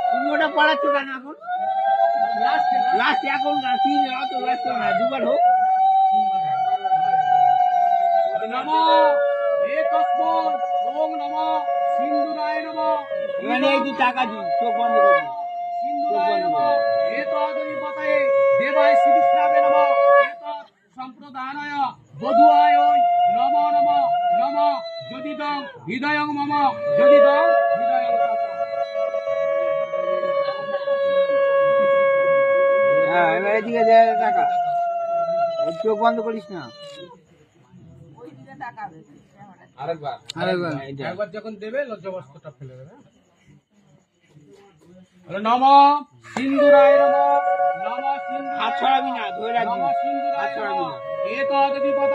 তুমি ওটা পড়াচ্ছ কেন এখন? লাস্ট এখন না, তিন অত লাস্ট না, দুবার হোক। এখানে এই যে টাকা দিই, চোখ বন্ধ করে দিই। হৃদয়ং মম যদি দং হৃদয়ং হ্যাঁ, এবার এদিকে দে টাকা, চোখ বন্ধ করিস না। আরেকবার যখন দেবে লজ্জাবস্ত্রটা ফেলে দেবে। নম সিন্দুরায় নম, নম সিন্দুরায়, হাত ছড়াবি না, ধরে রাখবি, নম সিন্দুরায় হাত ছড়াবি নম, না। এতদ্বিপদে